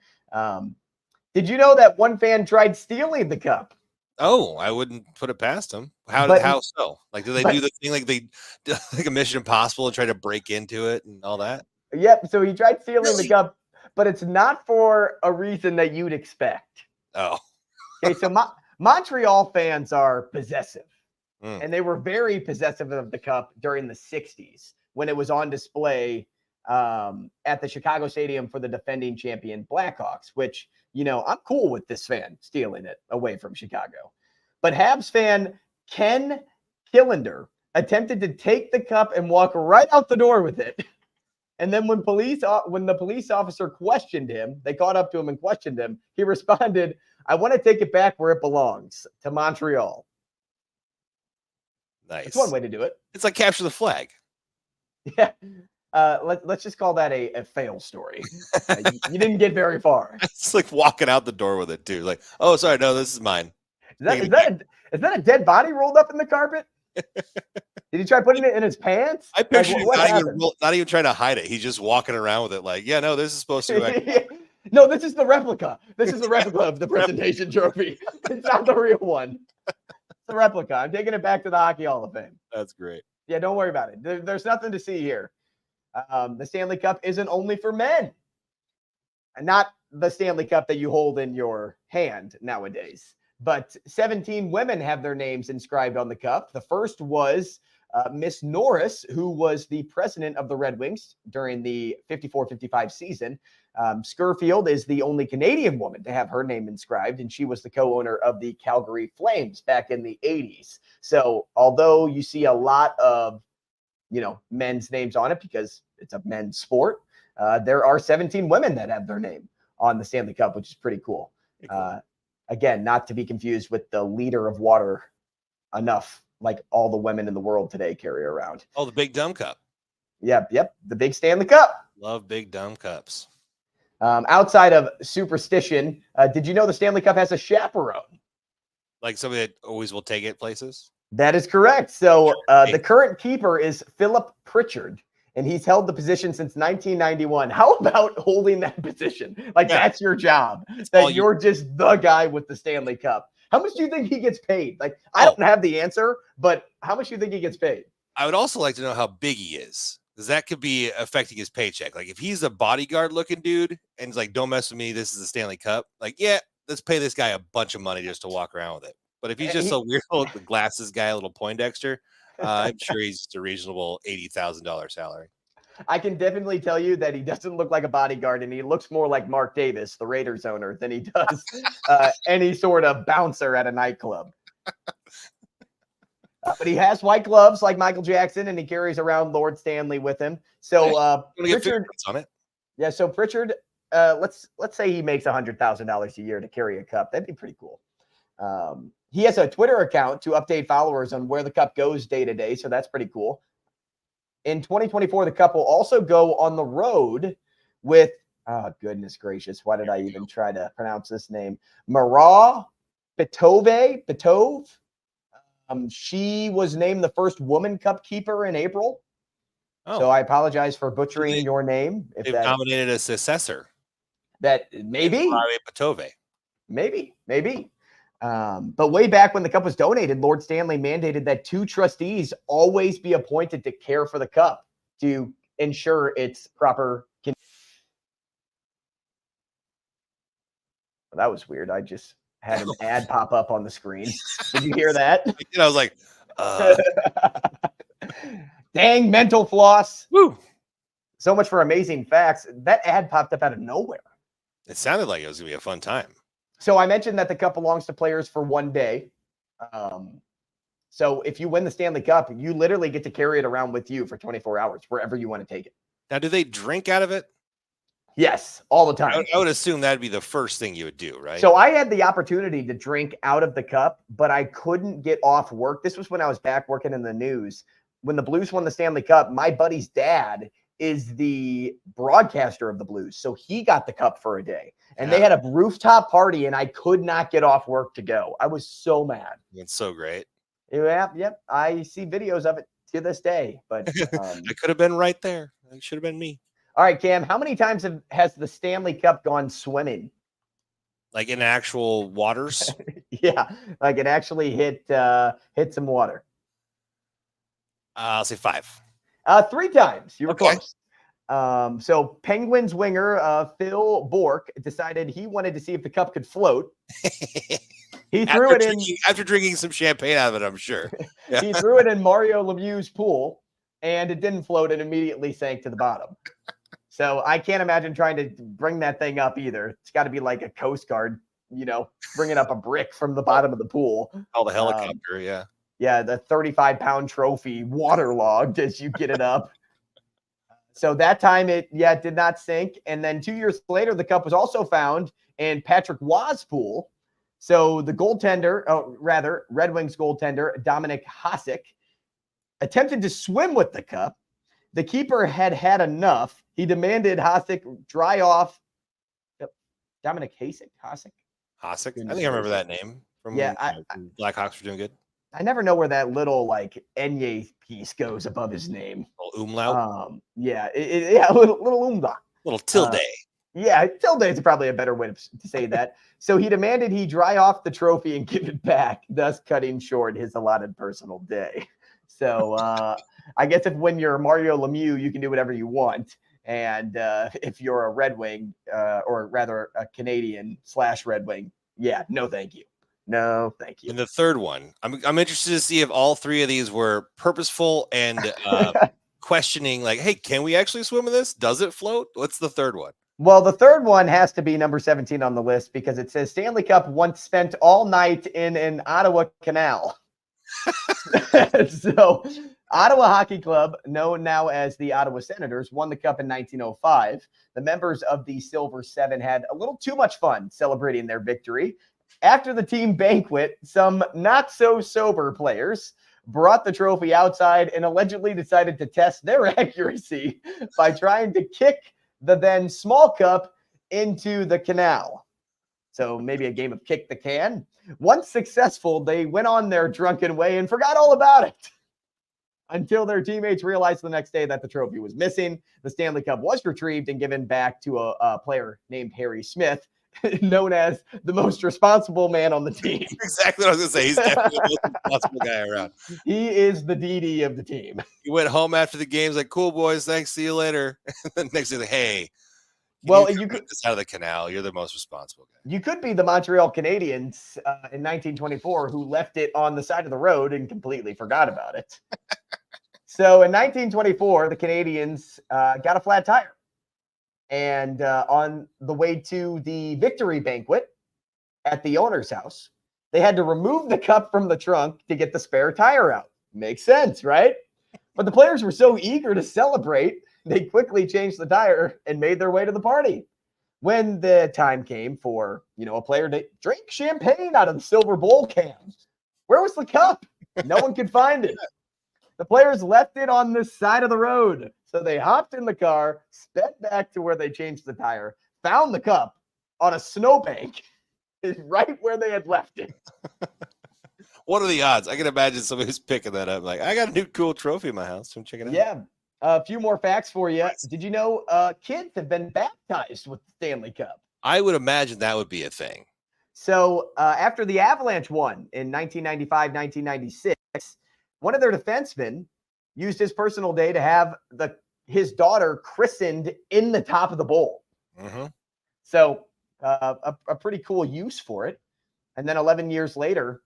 Did you know that one fan tried stealing the cup? Oh, I wouldn't put it past them. How so? Like, do they do the thing like they like a Mission Impossible and try to break into it and all that? Yep. So he tried stealing the cup, but it's not for a reason that you'd expect. Oh. Okay. So Montreal fans are possessive, and they were very possessive of the cup during the 60s when it was on display at the Chicago Stadium for the defending champion Blackhawks, which, I'm cool with this fan stealing it away from Chicago. But Habs fan Ken Killander attempted to take the cup and walk right out the door with it. And then when the police officer questioned him, they caught up to him and questioned him. He responded, "I want to take it back where it belongs, to Montreal." Nice. That's one way to do it. It's like capture the flag. Yeah. Let's just call that a fail story. You didn't get very far. It's like walking out the door with it too. Like, oh, sorry, no, this is mine. Is that a dead body rolled up in the carpet? Did he try putting it in his pants? I picture him not even trying to hide it. He's just walking around with it like, yeah, no, this is supposed to be. No, this is the replica. This is the replica of the presentation trophy. It's not the real one. It's the replica. I'm taking it back to the Hockey Hall of Fame. That's great. Yeah, don't worry about it. There's nothing to see here. The Stanley Cup isn't only for men. And not the Stanley Cup that you hold in your hand nowadays. But 17 women have their names inscribed on the cup. The first was Miss Norris, who was the president of the Red Wings during the 54-55 season. Skurfield is the only Canadian woman to have her name inscribed, and she was the co-owner of the Calgary Flames back in the 80s. So although you see a lot of, men's names on it because it's a men's sport, there are 17 women that have their name on the Stanley Cup, which is pretty cool. Again, not to be confused with the liter of water enough like all the women in the world today carry around. Oh, the Big Dumb Cup. Yep. The big Stanley Cup. Love Big Dumb Cups. Outside of superstition, did you know the Stanley Cup has a chaperone? Like somebody that always will take it places? That is correct. So the current keeper is Philip Pritchard, and he's held the position since 1991. How about holding that position? That's your job. You're just the guy with the Stanley Cup. How much do you think he gets paid? I don't have the answer, but how much do you think he gets paid? I would also like to know how big he is, because that could be affecting his paycheck. Like if he's a bodyguard looking dude and he's like, don't mess with me, this is the Stanley Cup. Yeah, let's pay this guy a bunch of money just to walk around with it. But if he's just a weird little glasses guy, a little Poindexter, I'm sure he's just a reasonable $80,000 salary. I can definitely tell you that he doesn't look like a bodyguard, and he looks more like Mark Davis, the Raiders owner, than he does any sort of bouncer at a nightclub. But he has white gloves like Michael Jackson, and he carries around Lord Stanley with him. So Pritchard on it. Yeah, so Pritchard, let's say he makes $100,000 a year to carry a cup. That'd be pretty cool. He has a Twitter account to update followers on where the cup goes day to day, so that's pretty cool. In 2024, the cup will also go on the road with, oh, goodness gracious, why did I even try to pronounce this name? Mara Petov. She was named the first woman cup keeper in April. Oh. So I apologize for butchering your name. They've nominated a successor. That maybe. Petove. Maybe. But way back when the cup was donated, Lord Stanley mandated that 2 trustees always be appointed to care for the cup to ensure its proper condition. Well, that was weird. I just had an ad pop up on the screen. Did you hear that? I was like, dang, mental floss. Woo. So much for amazing facts. That ad popped up out of nowhere. It sounded like it was going to be a fun time. So I mentioned that the cup belongs to players for one day. So if you win the Stanley Cup, you literally get to carry it around with you for 24 hours, wherever you want to take it. Now, do they drink out of it? Yes, all the time. I would assume that'd be the first thing you would do, right? So I had the opportunity to drink out of the cup, but I couldn't get off work. This was when I was back working in the news. When the Blues won the Stanley Cup, my buddy's dad is the broadcaster of the Blues. So he got the cup for a day. And they had a rooftop party, and I could not get off work to go. I was so mad. It's so great. Yep. I see videos of it to this day. But I could have been right there. It should have been me. All right, Cam, how many times has the Stanley Cup gone swimming? Like in actual waters? Yeah, like it actually hit some water. I'll say 5. 3 times. You were close. So Penguins winger Phil Bourque decided he wanted to see if the cup could float. He threw it in after drinking some champagne out of it, I'm sure. Yeah. He threw it in Mario Lemieux's pool, and it didn't float and immediately sank to the bottom. So I can't imagine trying to bring that thing up either. It's got to be like a Coast Guard, bringing up a brick from the bottom of the pool. Oh, the helicopter, yeah. Yeah, the 35-pound trophy waterlogged as you get it up. So that time it did not sink. And then 2 years later, the cup was also found in Patrick Waugh's pool. So the Red Wings goaltender, Dominic Hasek, attempted to swim with the cup. The keeper had enough. He demanded Hasek dry off. Dominic Hasek? Hasek? I think I remember that name from Blackhawks were doing good. I never know where that little Enye piece goes above his name. Little umlaut. A little umlaut. Little tilde. Tilde is probably a better way to say that. So he demanded he dry off the trophy and give it back, thus cutting short his allotted personal day. So I guess when you're Mario Lemieux, you can do whatever you want. And if you're a Red Wing, or rather a Canadian /Red Wing, no, thank you. No, thank you. And the third one, I'm interested to see if all three of these were purposeful and questioning, like, hey, can we actually swim in this? Does it float? What's the third one? Well, the third one has to be number 17 on the list because it says Stanley Cup once spent all night in an Ottawa canal. So, Ottawa Hockey Club, known now as the Ottawa Senators, won the cup in 1905. The members of the Silver Seven had a little too much fun celebrating their victory. After the team banquet, some not-so-sober players brought the trophy outside and allegedly decided to test their accuracy by trying to kick the then small cup into the canal. So maybe a game of kick the can. Once successful, they went on their drunken way and forgot all about it until their teammates realized the next day that the trophy was missing. The Stanley Cup was retrieved and given back to a player named Harry Smith, known as the most responsible man on the team. Exactly what I was going to say. He's definitely the most responsible guy around. He is the DD of the team. He went home after the game's like, cool, boys, thanks, see you later. And then next day, like, hey, Well, you could get this out of the canal. You're the most responsible guy. You could be the Montreal Canadiens in 1924 who left it on the side of the road and completely forgot about it. So in 1924, the Canadiens got a flat tire. And on the way to the victory banquet at the owner's house, they had to remove the cup from the trunk to get the spare tire out. Makes sense, right? But the players were so eager to celebrate, they quickly changed the tire and made their way to the party. When the time came for, a player to drink champagne out of the silver bowl can, where was the cup? No one could find it. The players left it on the side of the road. So they hopped in the car, sped back to where they changed the tire, found the cup on a snowbank right where they had left it. What are the odds? I can imagine somebody's picking that up. Like, I got a new cool trophy in my house. Come check it out. Yeah. A few more facts for you. Did you know kids have been baptized with the Stanley Cup? I would imagine that would be a thing. So after the Avalanche won in 1995, 1996, one of their defensemen used his personal day to have his daughter christened in the top of the bowl. Mm-hmm. So a pretty cool use for it. And then 11 years later,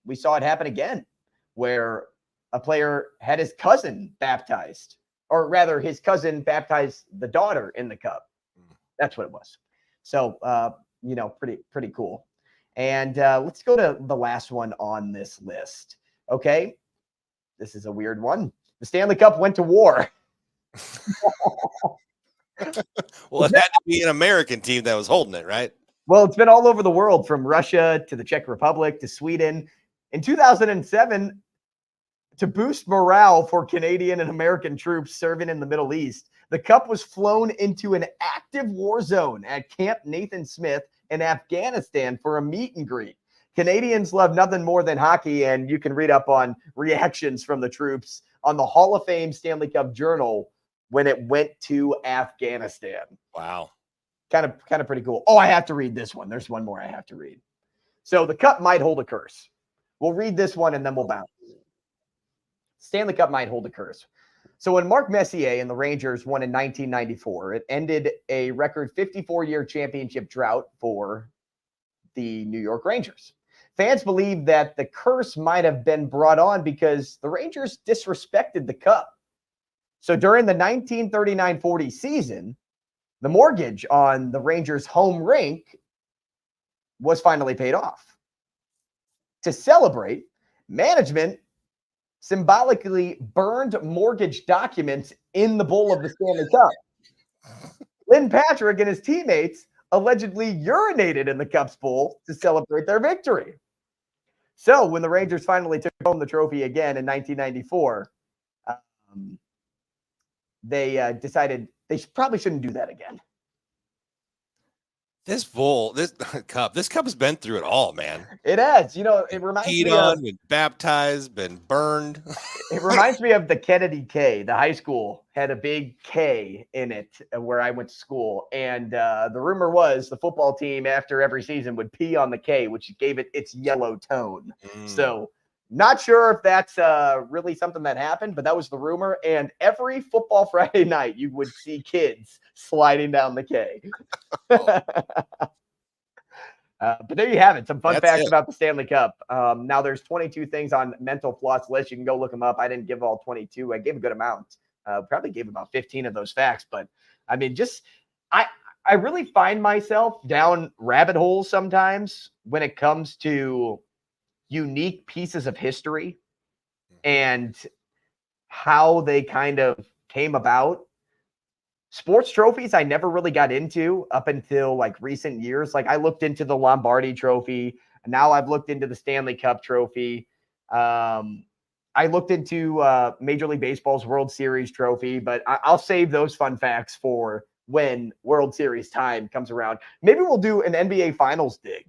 we saw it happen again, where a player had his cousin baptized, or rather his cousin baptized the daughter in the cup. That's what it was. So, pretty cool. And let's go to the last one on this list. Okay. This is a weird one. The Stanley Cup went to war. Well, it had to be an American team that was holding it, right? Well, it's been all over the world, from Russia to the Czech Republic to Sweden. In 2007, to boost morale for Canadian and American troops serving in the Middle East, the cup was flown into an active war zone at Camp Nathan Smith in Afghanistan for a meet and greet. Canadians love nothing more than hockey, and you can read up on reactions from the troops on the Hall of Fame Stanley Cup Journal when it went to Afghanistan. Wow. Kind of pretty cool. Oh, I have to read this one. There's one more I have to read. So the cup might hold a curse. We'll read this one and then we'll bounce. Stanley Cup might hold a curse. So when Mark Messier and the Rangers won in 1994, it ended a record 54-year championship drought for the New York Rangers. Fans believe that the curse might have been brought on because the Rangers disrespected the cup. So during the 1939-40 season, the mortgage on the Rangers' home rink was finally paid off. To celebrate, management symbolically burned mortgage documents in the bowl of the Stanley Cup. Lynn Patrick and his teammates allegedly urinated in the Cup's bowl to celebrate their victory. So when the Rangers finally took home the trophy again in 1994, they decided they probably shouldn't do that again. This cup has been through it all, man. It has. It reminds me of been baptized, been burned. It reminds me of the Kennedy K. The high school had a big K in it where I went to school. And the rumor was the football team after every season would pee on the K, which gave it its yellow tone. So not sure if that's really something that happened, but that was the rumor. And every football Friday night, you would see kids sliding down the K. But there you have it. Some fun That's facts it. about the Stanley Cup. Now there's 22 things on Mental Floss list. You can go look them up. I didn't give all 22. I gave a good amount. Probably gave about 15 of those facts. But I mean, I really find myself down rabbit holes sometimes when it comes to unique pieces of history and how they kind of came about. Sports trophies I never really got into up until like recent years. Like I looked into the Lombardi trophy. And now I've looked into the Stanley Cup trophy. I looked into Major League Baseball's World Series trophy, but I'll save those fun facts for when World Series time comes around. Maybe we'll do an NBA Finals dig.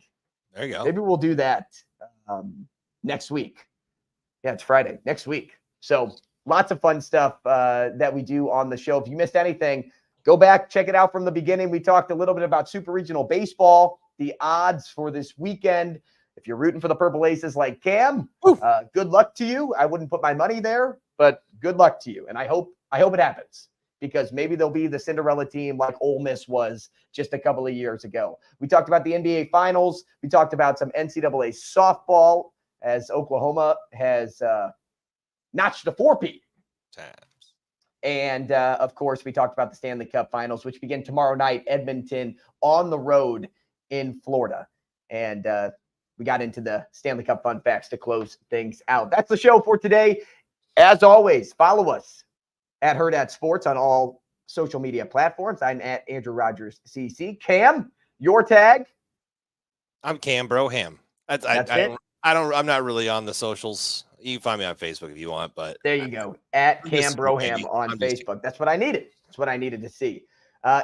There you go. Maybe we'll do that next week. Yeah, it's Friday, next week. So lots of fun stuff that we do on the show. If you missed anything, go back, check it out from the beginning. We talked a little bit about Super Regional Baseball, the odds for this weekend. If you're rooting for the Purple Aces like Cam, good luck to you. I wouldn't put my money there, but good luck to you. And I hope it happens because maybe they'll be the Cinderella team like Ole Miss was just a couple of years ago. We talked about the NBA Finals. We talked about some NCAA softball as Oklahoma has notched a 4-peat. And, of course, we talked about the Stanley Cup Finals, which begin tomorrow night, Edmonton on the road in Florida. And we got into the Stanley Cup fun facts to close things out. That's the show for today. As always, follow us at Herd Sports on all social media platforms. I'm at Andrew Rogers CC. Cam, your tag? I'm Kahm Broham. That's it. I'm not really on the socials. You can find me on Facebook if you want, but there you go. At Kahm Broham on Facebook. That's what I needed. That's what I needed to see.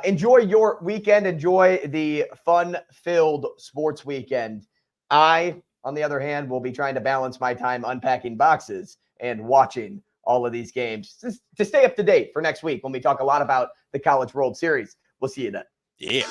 Enjoy your weekend. Enjoy the fun-filled sports weekend. I, on the other hand, will be trying to balance my time unpacking boxes and watching all of these games to stay up to date for next week when we talk a lot about the College World Series. We'll see you then. Yeah.